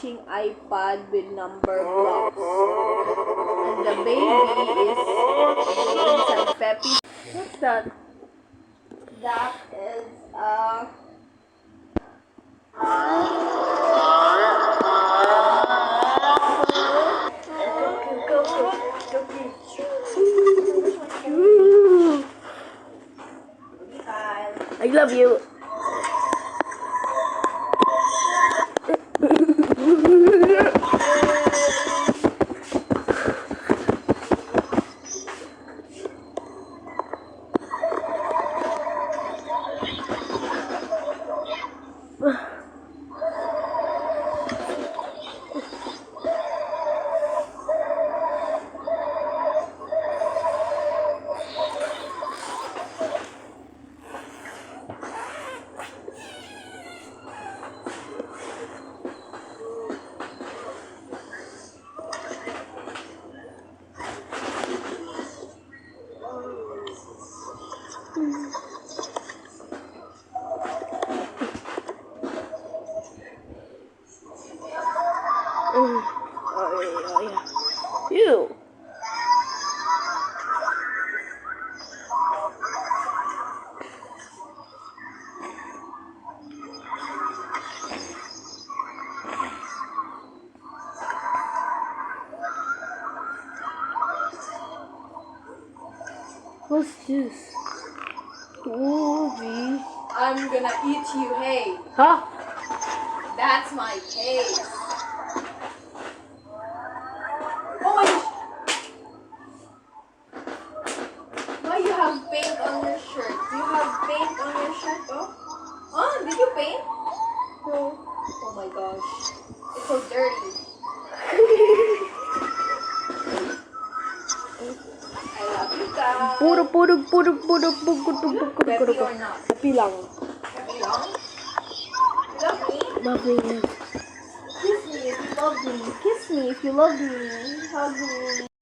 matching iPad with number blocks. And the baby is inside Peppy. What's that? That is I love you. Oh yeah. You. What's this? Movie. I'm gonna eat you, hey. Huh? That's my case. Oh my gosh. Why you have paint on your shirt? You have paint on your shirt, oh? Oh, did you paint? No. Oh my gosh. It's so dirty. I love you guys. Puro. Peppy or not? Happy lang. Peppy lang? You love me? Love me. Kiss me if you love me. Kiss me if you love me. Hug me.